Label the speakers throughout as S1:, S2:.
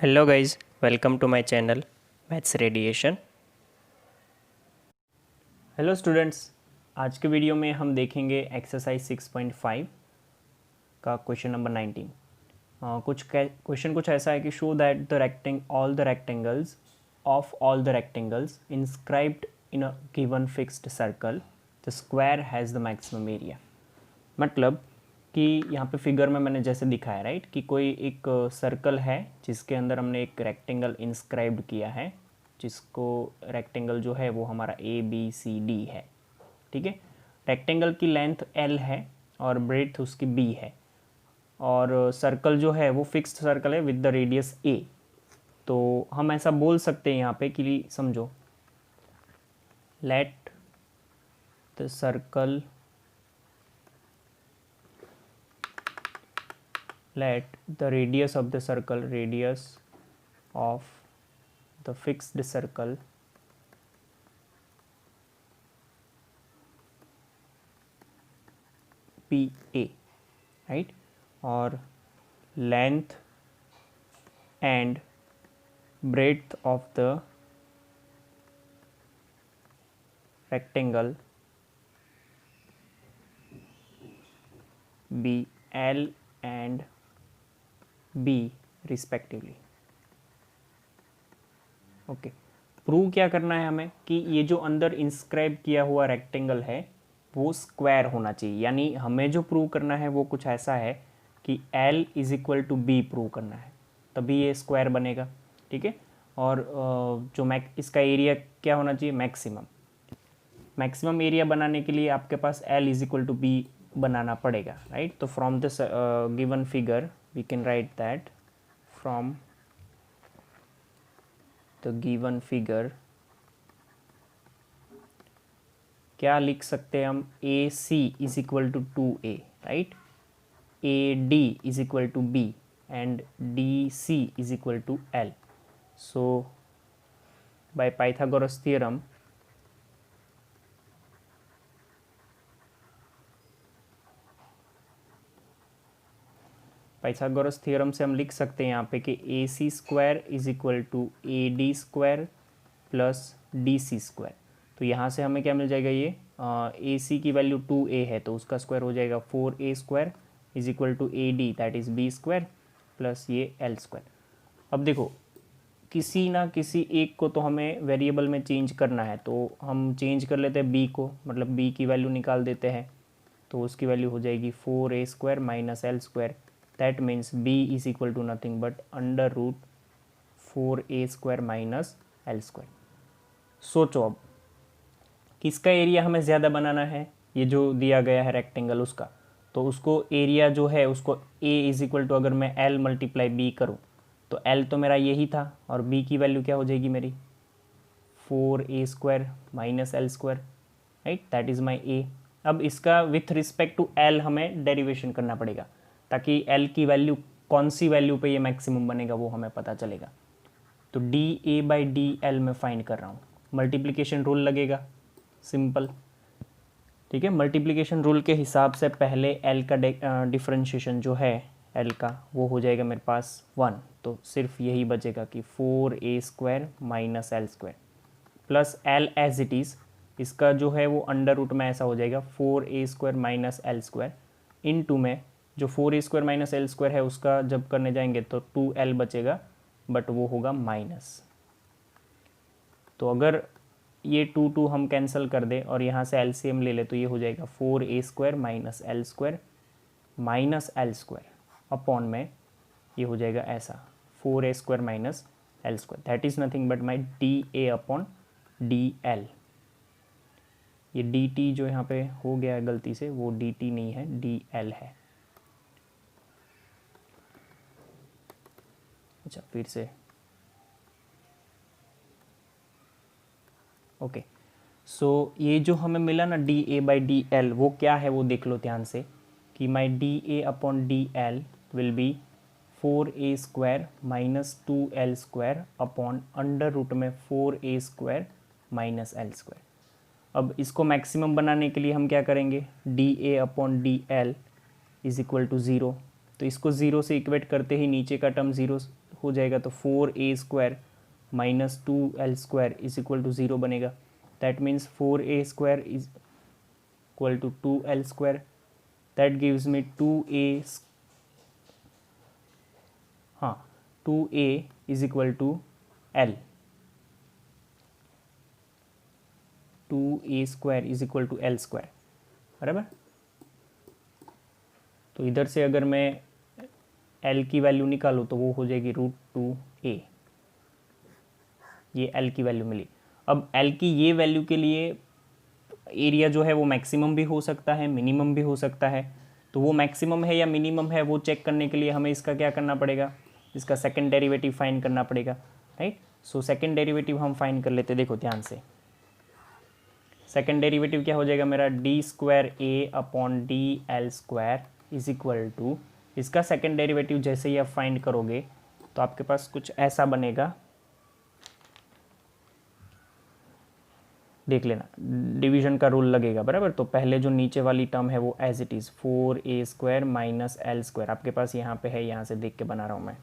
S1: Hello guys, welcome to my channel maths radiation. Hello students, आज के video में हम देखेंगे एक्सरसाइज 6.5 का क्वेश्चन नंबर 19। क्वेश्चन कुछ ऐसा है कि show that the all the rectangles of all the rectangles inscribed in a given fixed circle the square has the maximum area. मतलब कि यहाँ पे फिगर में मैंने जैसे दिखाया राइट कि कोई एक सर्कल है जिसके अंदर हमने एक रेक्टेंगल इंस्क्राइब्ड किया है, जिसको रेक्टेंगल जो है वो हमारा ABCD है। ठीक है, रेक्टेंगल की लेंथ L है और ब्रेड्थ उसकी B है, और सर्कल जो है वो फिक्स्ड सर्कल है विद द रेडियस A। तो हम ऐसा बोल सकते हैं यहाँ पे कि समझो, let the circle let the radius of the fixed circle be A, right? और length and breadth of the rectangle be L and B respectively. Okay, prove क्या करना है हमें कि ये जो अंदर इंस्क्राइब किया हुआ रेक्टेंगल है वो स्क्वायर होना चाहिए। यानी हमें जो प्रूव करना है वो कुछ ऐसा है कि L is equal to B prove करना है, तभी ये स्क्वायर बनेगा। ठीक है, और जो इसका एरिया क्या होना चाहिए, मैक्सिमम एरिया बनाने के लिए आपके पास L is equal to B बनाना पड़ेगा, राइट? तो from this given figure we can write that from the given figure क्या लिख सकते हैं हम, AC is equal to 2A, right? AD is equal to B and DC is equal to L. So by Pythagoras theorem से हम लिख सकते हैं यहाँ पे कि AC square is equal to AD square plus DC square. तो यहाँ से हमें क्या मिल जाएगा, ये AC की वैल्यू 2A है तो उसका स्क्वायर हो जाएगा 4A square is equal to AD that is B square plus ये L स्क्वायर। अब देखो, किसी ना किसी एक को तो हमें वेरिएबल में चेंज करना है, तो हम चेंज कर लेते हैं B को, मतलब B की वैल्यू निकाल देते हैं। तो उसकी वैल्यू हो जाएगी 4A square minus L square. That means B is equal to nothing but under root 4A square minus L square. सोचो अब किसका एरिया हमें ज़्यादा बनाना है, ये जो दिया गया है रेक्टेंगल उसका। तो उसको एरिया जो है उसको A इज इक्वल टू, अगर मैं L मल्टीप्लाई B करूँ तो L तो मेरा यही था और B की वैल्यू क्या हो जाएगी मेरी 4A square minus L square, right? That is my A। अब इसका विथ रिस्पेक्ट टू L हमें डेरिवेशन करना पड़ेगा ताकि L की वैल्यू कौन सी वैल्यू पे ये मैक्सिमम बनेगा वो हमें पता चलेगा। तो DA बाई DL में फाइंड कर रहा हूँ, मल्टीप्लिकेशन रूल लगेगा, सिंपल। ठीक है, मल्टीप्लिकेशन रूल के हिसाब से पहले L का डिफरेंशिएशन जो है L का वो हो जाएगा मेरे पास 1, तो सिर्फ यही बचेगा कि 4A square minus L square plus L as it is, इसका जो है वो अंडर रूट में ऐसा हो जाएगा 4A square minus L square into में जो 4A square minus L square है उसका जब करने जाएंगे तो 2L बचेगा, बट वो होगा माइनस। तो अगर ये 2 हम कैंसिल कर दें और यहाँ से LCM ले ले तो ये हो जाएगा 4A square minus L square minus L square upon में ये हो जाएगा ऐसा 4A square minus L square, that is nothing but my DA upon DL। ये DT जो यहाँ पे हो गया है गलती से, वो DT नहीं है, DL है। अच्छा, फिर से ओके। सो ये जो हमें मिला ना DA बाई DL, वो क्या है वो देख लो ध्यान से कि my DA upon DL will be 4A square minus 2L square upon under root में 4A square minus L square. अब इसको मैक्सिमम बनाने के लिए हम क्या करेंगे, DA upon DL is equal to 0, तो इसको 0 से इक्वेट करते ही नीचे का टर्म 0 हो जाएगा तो 4a² minus 2l² is equal to 0 बनेगा। That means 4a² is equal to 2l²। That gives me 2a is equal to l। 2a² is equal to l², बराबर। तो इधर से अगर मैं l की वैल्यू निकालूँ तो वो हो जाएगी √2a। ये l की वैल्यू मिली। अब l की ये वैल्यू के लिए एरिया जो है वो मैक्सिमम भी हो सकता है, मिनिमम भी हो सकता है। तो वो मैक्सिमम है या मिनिमम है वो चेक करने के लिए हमें इसका क्या करना पड़ेगा, इसका सेकंड डेरिवेटिव फाइंड करना पड़ेगा, राइट। सो सेकंड डेरिवेटिव हम फाइंड कर लेते, देखो ध्यान से। सेकंड डेरिवेटिव क्या हो जाएगा मेरा, d²a/dl² इज इक्वल टू, इसका सेकंड डेरिवेटिव जैसे ही आप फाइंड करोगे तो आपके पास कुछ ऐसा बनेगा, देख लेना, डिवीजन का रूल लगेगा, बराबर। तो पहले जो नीचे वाली टर्म है वो as it is 4a² minus l² आपके पास यहाँ पे है, यहाँ से देख के बना रहा हूँ मैं,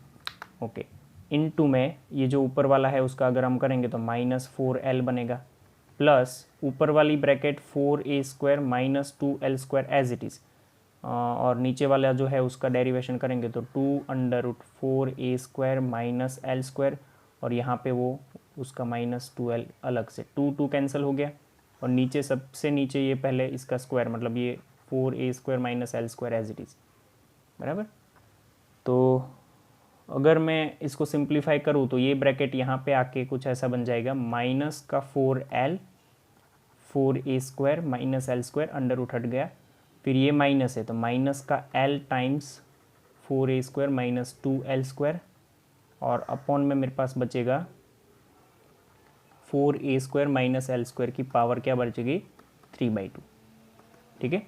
S1: ओके। इनटू में ये जो ऊपर वाला है उसका अगर हम करेंगे तो -4l बनेगा, प्लस ऊपर वाली bracket 4a² minus 2l² as it is, और नीचे वाला जो है उसका डेरिवेशन करेंगे तो 2√4a² माइनस l², और यहाँ पे वो उसका -2l अलग से, 2 कैंसिल हो गया, और नीचे सबसे नीचे ये पहले इसका स्क्वायर, मतलब ये 4a² minus l² as it is, बराबर। तो अगर मैं इसको सिंप्लीफाई करूँ तो ये ब्रैकेट यहाँ पे आके कुछ ऐसा बन जाएगा, माइनस का 4l 4a² minus l² under root हट गया, फिर ये माइनस है तो माइनस का l times 4a² minus 2l², और अपॉन में मेरे पास बचेगा 4a² माइनस l² की पावर क्या बचेगी, 3/2, ठीक है।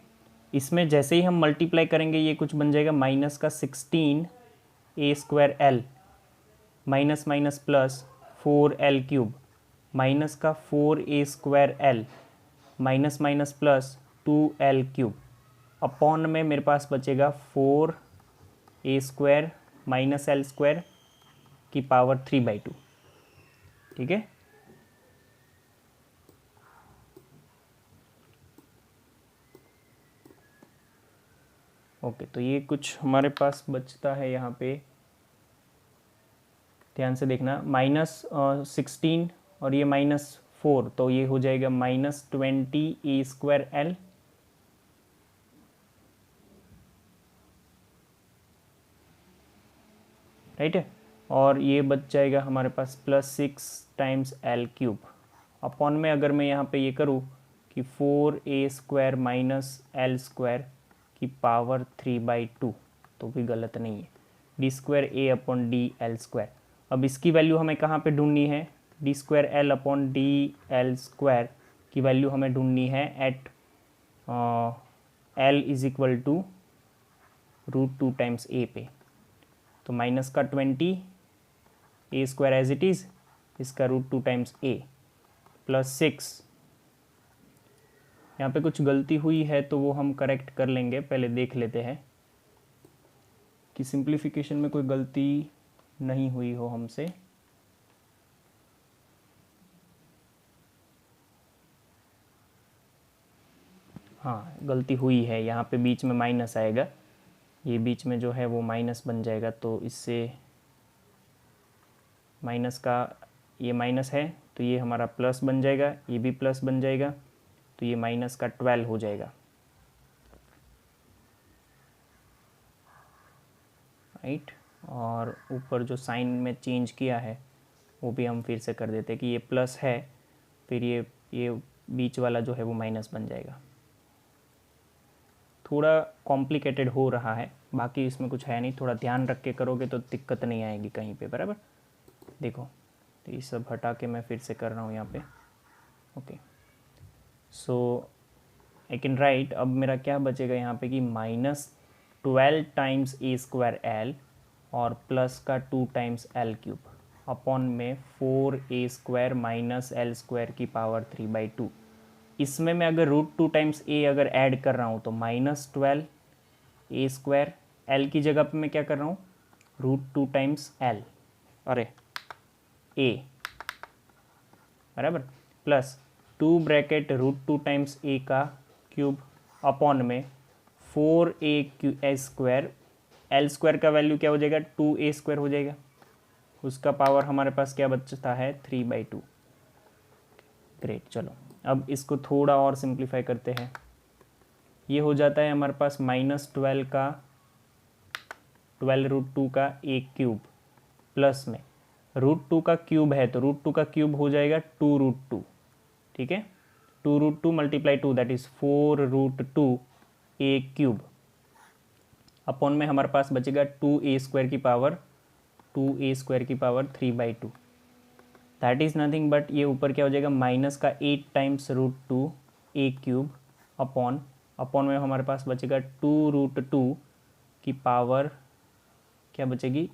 S1: इसमें जैसे ही हम मल्टीप्लाई करेंगे ये कुछ बन जाएगा, माइनस का 16a² minus minus plus 4l³ minus का 4a² minus minus plus 2l³ upon में मेरे पास बचेगा 4a² माइनस l² की पावर 3/2, ठीक है। ओके, तो ये कुछ हमारे पास बचता है यहाँ पे, ध्यान से देखना, -16 और ये -4, तो ये हो जाएगा -20a²l, राइट है, और ये बच जाएगा हमारे पास +6 टाइम्स l³ अपॉन में अगर मैं यहाँ पे ये करूँ कि 4a² माइनस l² की पावर 3/2, तो भी गलत नहीं है, d²a/dl²। अब इसकी वैल्यू हमें कहाँ पे ढूंढनी है, d²l/dl² की वैल्यू हमें ढूंढनी है at l is equal to √2 times a पे। तो माइनस का 20 a² एज इट इज़, इसका √2 टाइम्स a प्लस 6। यहाँ पे कुछ गलती हुई है तो वो हम करेक्ट कर लेंगे, पहले देख लेते हैं कि सिंप्लीफिकेशन में कोई गलती नहीं हुई हो हमसे। हाँ, गलती हुई है, यहाँ पे बीच में माइनस आएगा, ये बीच में जो है वो माइनस बन जाएगा, तो इससे माइनस का ये माइनस है तो ये हमारा प्लस बन जाएगा, ये भी प्लस बन जाएगा, तो ये माइनस का 12 हो जाएगा, राइट। और ऊपर जो साइन में चेंज किया है वो भी हम फिर से कर देते हैं कि ये प्लस है, फिर ये बीच वाला जो है वो माइनस बन जाएगा। थोड़ा कॉम्प्लिकेटेड हो रहा है, बाकी इसमें कुछ है नहीं, थोड़ा ध्यान रख के करोगे तो दिक्कत नहीं आएगी कहीं पे, बराबर। देखो, तो ये सब हटा के मैं फिर से कर रहा हूँ यहाँ पे, okay. So I can write, अब मेरा क्या बचेगा यहाँ पे कि -12 टाइम्स a²l और प्लस का 2 टाइम्स l³ अपॉन में 4a² माइनस l² की पावर 3/2। इसमें मैं अगर √2 टाइम्स a अगर ऐड कर रहा हूँ तो -12 a², l की जगह पे मैं क्या कर रहा हूँ, √2 टाइम्स l, अरे ए बराबर प्लस 2 ब्रैकेट √2 टाइम्स ए का क्यूब अपॉन में 4a स्क्वायर, एल स्क्वायर का वैल्यू क्या हो जाएगा 2a स्क्वायर हो जाएगा, उसका पावर हमारे पास क्या बचता है 3/2। ग्रेट, चलो अब इसको थोड़ा और सिंप्लीफाई करते हैं। ये हो जाता है हमारे पास -12 का 12√2 का a क्यूब प्लस में √2 का क्यूब है तो √2 का क्यूब हो जाएगा 2√2, ठीक है, 2√2 multiply 2 that is 4√2 a cube upon में हमारे पास बचेगा 2a स्क्वायर की power 3/2 that is nothing but ये ऊपर क्या हो जाएगा माइनस का 8 टाइम्स √2 a क्यूब अपॉन में हमारे पास बचेगा 2√2 की पावर क्या बचेगी,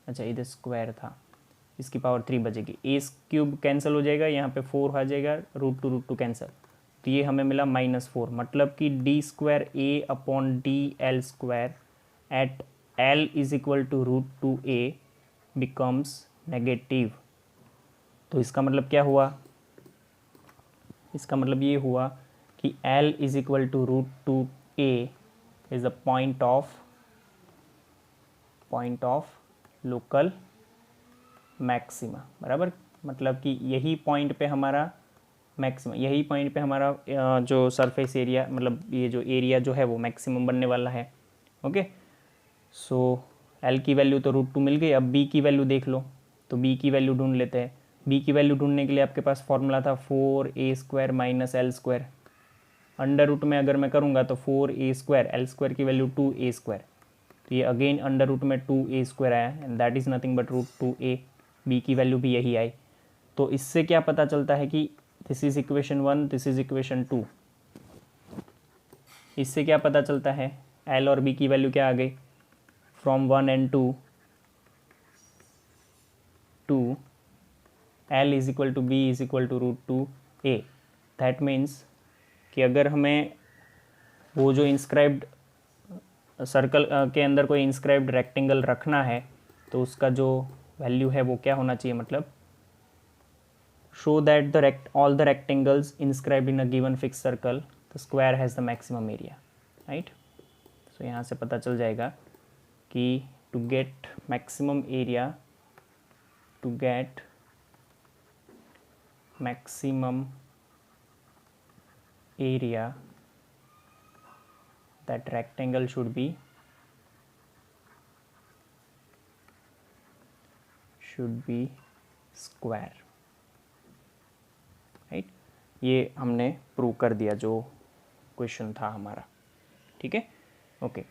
S1: अच्छा इधर स्क्वायर था, इसकी पावर 3 बचेगी, ए क्यूब कैंसिल हो जाएगा, यहाँ पे 4 आ जाएगा, √2 कैंसिल, तो ये हमें मिला -4, मतलब कि d² upon dl square at l is equal to √2a becomes negative. तो इसका मतलब क्या हुआ, इसका मतलब ये हुआ कि l is equal to √2a is the point of local maxima, बराबर, मतलब कि यही पॉइंट पे हमारा मैक्सिमम, यही पॉइंट पे हमारा जो सरफेस एरिया, मतलब ये जो एरिया जो है वो मैक्सिमम बनने वाला है। ओके, सो एल की वैल्यू तो √2 मिल गई, अब बी की वैल्यू देख लो, तो बी की वैल्यू ढूंढ लेते हैं। बी की वैल्यू ढूंढने के लिए आपके पास फॉर्मूला था 4a square minus L square, under root में अगर मैं करूँगा तो 4a स्क्वायर, एल स्क्वायर की वैल्यू 2a स्क्वायर, तो ये अगेन अंडर रूट में 2a स्क्वायर आया and that is nothing but √2a, B की वैल्यू भी यही आई। तो इससे क्या पता चलता है कि this is equation 1, this is equation 2, इससे क्या पता चलता है एल और बी की वैल्यू क्या आ गई, from 1 and 2 to L is equal to B is equal to √2a। That means कि अगर हमें वो जो इंस्क्राइब्ड सर्कल के अंदर कोई इंस्क्राइब्ड रेक्टेंगल रखना है तो उसका जो वैल्यू है वो क्या होना चाहिए, मतलब show that all the rectangles inscribed in a given fixed circle the square has the maximum area, right? So यहाँ से पता चल जाएगा कि to get maximum area that rectangle should be square, right, ये हमने प्रूव कर दिया जो क्वेश्चन था हमारा, ठीक है। ओके,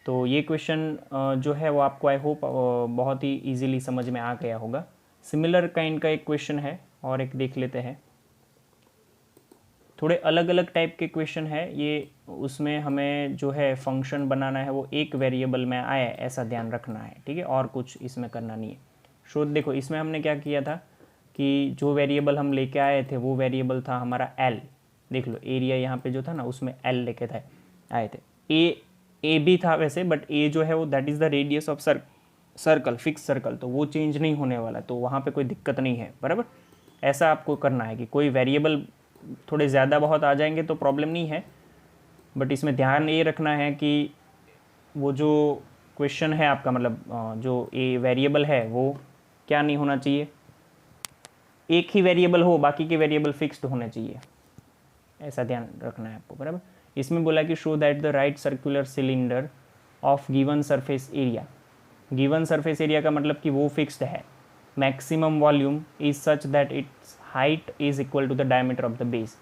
S1: तो ये क्वेश्चन जो है वो आपको आई होप बहुत ही इजीली समझ में आ गया होगा। सिमिलर काइंड का एक क्वेश्चन है और एक देख लेते हैं, थोड़े अलग अलग टाइप के क्वेश्चन है ये, उसमें हमें जो है फंक्शन बनाना है वो एक वेरिएबल में आए ऐसा ध्यान रखना है, ठीक है, और कुछ इसमें करना नहीं है। सो देखो इसमें हमने क्या किया था कि जो वेरिएबल हम लेके आए थे वो वेरिएबल था हमारा एल, देख लो एरिया यहाँ पे जो था ना उसमें एल लेके आए थे, ए भी था वैसे, बट ए जो है वो that is the radius of circle, fix circle, तो वो चेंज नहीं होने वाला, तो वहाँ पे कोई दिक्कत नहीं है, बराबर। ऐसा आपको करना है कि कोई वेरिएबल थोड़े ज़्यादा बहुत आ जाएंगे तो प्रॉब्लम नहीं है, बट इसमें ध्यान ये रखना है कि वो जो क्वेश्चन है आपका, मतलब जो ए वेरिएबल है वो क्या नहीं होना चाहिए, एक ही वेरिएबल हो, बाकी के वेरिएबल फिक्स्ड होने चाहिए, ऐसा ध्यान रखना है आपको, बराबर। इसमें बोला कि show that the right circular cylinder of given surface area, given surface area का मतलब कि वो फिक्स्ड है, maximum volume is such that its height is equal to the diameter of the base.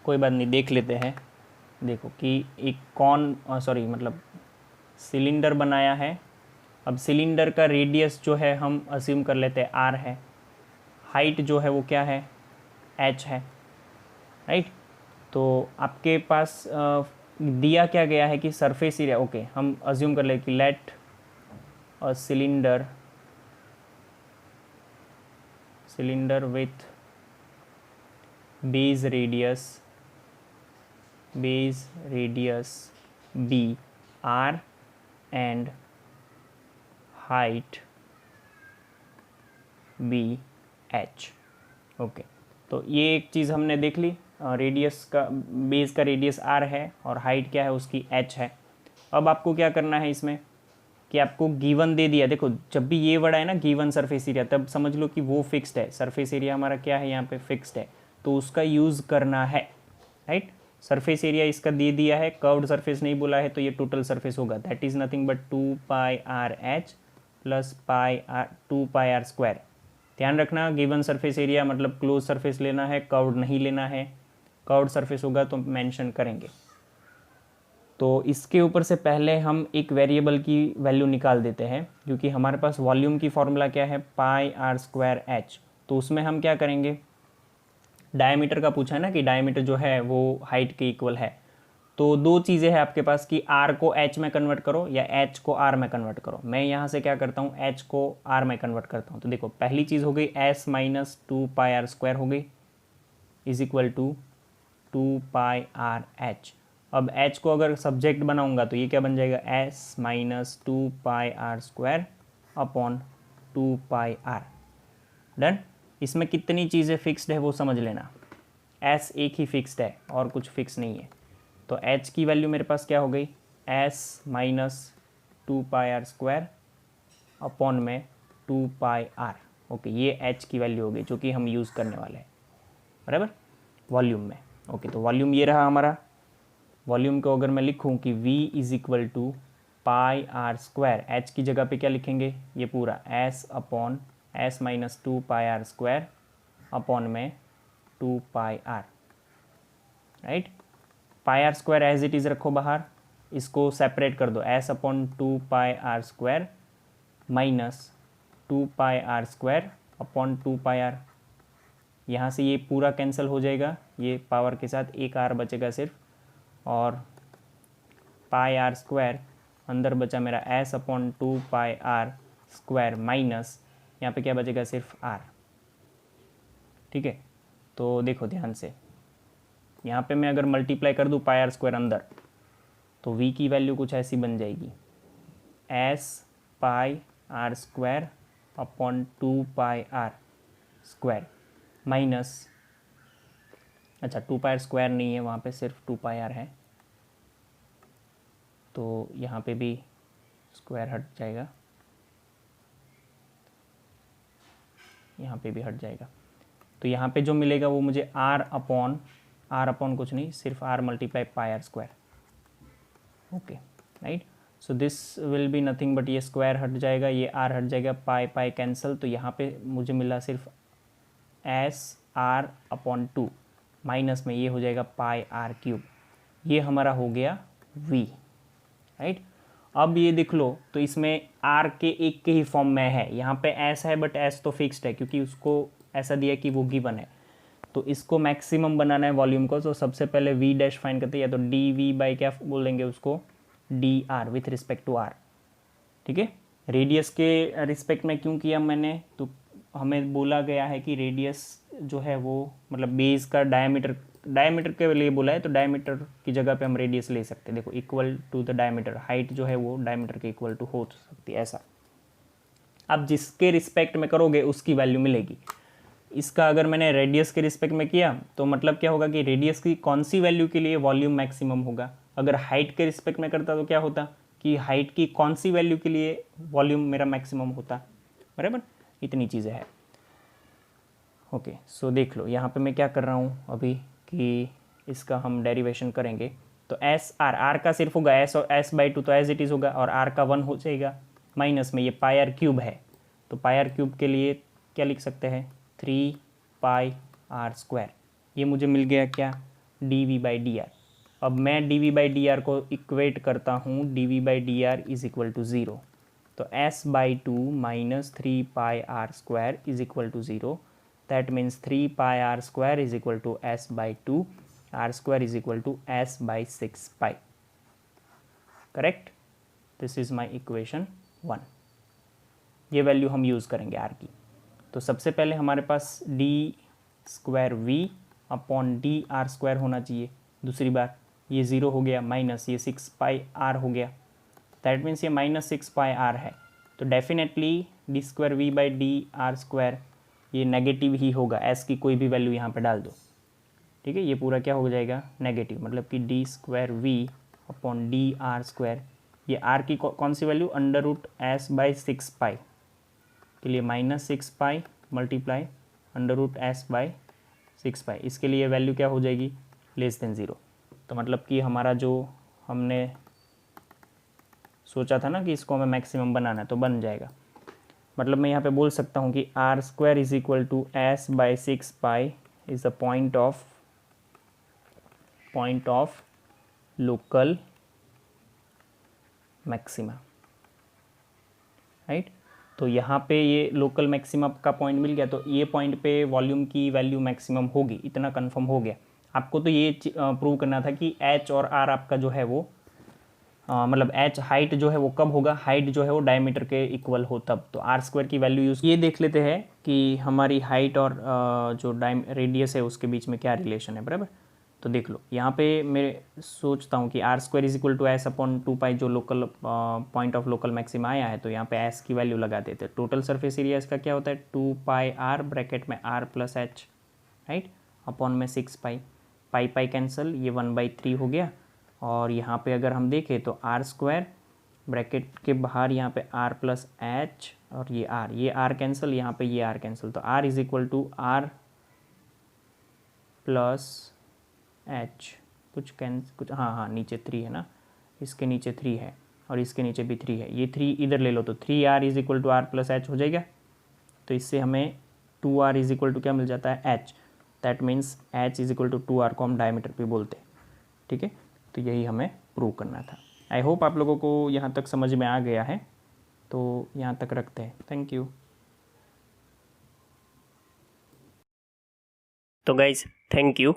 S1: कोई बात नहीं, देख लेते हैं, देखो कि एक मतलब सिलेंडर बनाया है, अब सिलेंडर का रेडियस जो है हम अज्यूम कर लेते हैं r है, हाइट जो है वो क्या है h है, राइट। तो आपके पास दिया क्या गया है कि सरफेस एरिया, ओके हम अज्यूम कर ले कि let a cylinder with base radius b r and height be h. Okay, तो ये एक चीज़ हमने देख ली, रेडियस का, बेस का रेडियस आर है और हाइट क्या है उसकी एच है। अब आपको क्या करना है इसमें कि आपको गिवन दे दिया, देखो जब भी ये वर्ड है ना गिवन सरफेस एरिया, तब समझ लो कि वो फिक्स्ड है, सरफेस एरिया हमारा क्या है यहाँ पे फिक्स्ड है, तो उसका यूज़ करना है, राइट। सरफेस एरिया इसका दे दिया है, कर्व्ड सरफेस नहीं बोला है, तो ये टोटल सरफेस होगा, that is nothing but 2πr/h plus πr 2πr²। ध्यान रखना गिवन सरफेस एरिया मतलब क्लोज सरफेस लेना है, कर्व्ड नहीं लेना है, कर्व्ड सरफेस होगा तो मेंशन करेंगे। तो इसके ऊपर से पहले हम एक वेरिएबल की वैल्यू निकाल देते हैं, क्योंकि हमारे पास वॉल्यूम की फॉर्मूला क्या है πr²h। तो उसमें हम क्या करेंगे, डायमीटर का पूछा है ना कि डायमीटर जो है वो हाइट के इक्वल है, तो दो चीज़ें हैं आपके पास कि r को h में कन्वर्ट करो या h को r में कन्वर्ट करो। मैं यहाँ से क्या करता हूँ, h को r में कन्वर्ट करता हूँ। तो देखो पहली चीज़ हो गई s माइनस 2πr² हो गई इज इक्वल टू 2πrh। अब h को अगर सब्जेक्ट बनाऊंगा तो ये क्या बन जाएगा, s minus 2πr² upon 2πr। Done. इसमें कितनी चीज़ें फिक्स्ड है वो समझ लेना, s एक ही फिक्स्ड है और कुछ फिक्स नहीं है। तो h की वैल्यू मेरे पास क्या हो गई, s माइनस 2πr² अपॉन में 2πr। ओके, ये h की वैल्यू हो गई जो कि हम यूज़ करने वाले हैं, बराबर, वॉल्यूम में। ओके, तो वॉल्यूम ये रहा हमारा। वॉल्यूम को अगर मैं लिखूं कि v is equal to πr², h की जगह पे क्या लिखेंगे, ये पूरा s upon s minus 2πr² upon में 2πr, right. πr² as it is रखो बाहर, इसको सेपरेट कर दो, s upon 2πr² minus 2πr² upon 2πr। यहाँ से ये पूरा कैंसिल हो जाएगा, ये पावर के साथ एक r बचेगा सिर्फ, और πr² अंदर बचा मेरा s अपॉन 2πr² माइनस यहाँ पे क्या बचेगा, सिर्फ r। ठीक है, तो देखो ध्यान से, यहाँ पे मैं अगर मल्टीप्लाई कर दूँ πr² अंदर, तो v की वैल्यू कुछ ऐसी बन जाएगी, s πr² upon 2πr² minus, अच्छा 2πr² नहीं है वहाँ पे, सिर्फ 2πr है, तो यहाँ पे भी स्क्वायर हट जाएगा, यहाँ पे भी हट जाएगा। तो यहाँ पे जो मिलेगा वो मुझे r अपॉन कुछ नहीं, सिर्फ r multiply πr²। Okay, right. So this will be nothing but ये स्क्वायर हट जाएगा, ये r हट जाएगा, पाई कैंसिल, तो यहाँ पे मुझे मिला सिर्फ s r अपॉन 2 माइनस में ये हो जाएगा πr³। ये हमारा हो गया v, राइट। अब ये देख लो तो इसमें r के एक के ही फॉर्म में है, यहाँ पे s है बट s तो फिक्स्ड है क्योंकि उसको ऐसा दिया कि वो गिवन है। तो इसको मैक्सिमम बनाना है वॉल्यूम को, तो सबसे पहले v डैश फाइंड करते हैं, या तो dv बाई क्या बोलेंगे उसको, dr with respect to r। ठीक है, रेडियस के रिस्पेक्ट में क्यों किया मैंने, तो हमें बोला गया है कि रेडियस जो है वो मतलब बेस का डायमीटर के लिए बोला है, तो डायमीटर की जगह पे हम रेडियस ले सकते हैं। देखो equal to the diameter, height जो है वो डायमीटर के इक्वल टू हो सकती है, ऐसा। अब जिसके रिस्पेक्ट में करोगे उसकी वैल्यू मिलेगी। इसका अगर मैंने रेडियस के रिस्पेक्ट में किया तो मतलब क्या होगा कि रेडियस की कौन सी वैल्यू के लिए वॉल्यूम मैक्सिमम होगा। अगर हाइट के रिस्पेक्ट में करता तो क्या होता कि हाइट की कौन सी वैल्यू के लिए वॉल्यूम मेरा मैक्सिमम होता, बराबर। इतनी चीज़ें हैं। ओके, सो देख लो यहाँ पे मैं क्या कर रहा हूँ अभी कि इसका हम डेरिवेशन करेंगे। तो एस आर का सिर्फ होगा एस, और एस बाई 2 तो एज इट इज़ होगा, और आर का 1 हो जाएगा, माइनस में ये πr³ है, तो πr³ के लिए क्या लिख सकते हैं, 3πr²। ये मुझे मिल गया क्या, dv/dr। अब मैं dv/dr को इक्वेट करता हूँ, dv/dr इज इक्वल टू 0। तो s/2 minus 3πr² is equal to 0। That means 3πr² is equal to s/2, r² is equal to s/6π। Correct, this is my equation 1। ये वैल्यू हम use करेंगे r की। तो सबसे पहले हमारे पास d² अपॉन dr² होना चाहिए। दूसरी बार ये 0 हो गया, माइनस ये 6πr हो गया, दैट मीन्स ये -6πr है। तो definitely D square V by D are square ये नेगेटिव ही होगा, एस की कोई भी वैल्यू यहाँ पे डाल दो, ठीक है। ये पूरा क्या हो जाएगा, नेगेटिव, मतलब कि d square v upon d are square, ये आर की कौन सी value, under root s by 6 pi के लिए -6 pi multiply under root s by 6 pi, इसके लिए वैल्यू क्या हो जाएगी, <0। तो मतलब कि हमारा जो हमने सोचा था ना कि इसको हमें मैक्सिमम बनाना है तो बन जाएगा। मतलब मैं यहाँ पे बोल सकता हूँ कि R square is equal to S by 6 pi is the point of local maxima, right. तो यहाँ पे ये लोकल मैक्सिमा का पॉइंट मिल गया, तो ये पॉइंट पे वॉल्यूम की वैल्यू मैक्सिमम होगी, इतना कंफर्म हो गया। आपको तो ये प्रूव करना था कि एच और आर आपका जो है वो मतलब एच हाइट जो है वो कब होगा, हाइट जो है वो डायमीटर के इक्वल हो तब। तो आर स्क्वायर की वैल्यू यूज़, ये देख लेते हैं कि हमारी हाइट और जो रेडियस है उसके बीच में क्या रिलेशन है, बराबर। तो देख लो यहाँ पे मैं सोचता हूँ कि R square is equal to S upon 2 pi, जो local point of local maxima आया है, तो यहाँ पे एस की वैल्यू लगा देते हैं। टोटल सरफेस एरिया इसका क्या होता है, 2 पाई आर ब्रैकेट में R plus H, right, upon में 6 पाई, पाई पाई कैंसिल, ये 1/3 हो गया। और यहाँ पे अगर हम देखें तो आर स्क्वायर ब्रैकेट के बाहर यहाँ पे आर प्लस एच और ये आर कैंसिल, यहाँ पे ये आर कैंसिल, तो R is equal to R plus H, कुछ हाँ नीचे 3 है ना, इसके नीचे 3 है और इसके नीचे भी 3 है, ये 3 इधर ले लो, तो 3r is equal to R plus H हो जाएगा। तो इससे हमें 2r इज इक्वल टू क्या मिल जाता है, h, that means h is equal to 2r को हम डायमीटर पे बोलते हैं, ठीक है। तो यही हमें प्रूव करना था। आई होप आप लोगों को यहाँ तक समझ में आ गया है, तो यहाँ तक रखते हैं। Thank you.
S2: तो गाइज थैंक यू।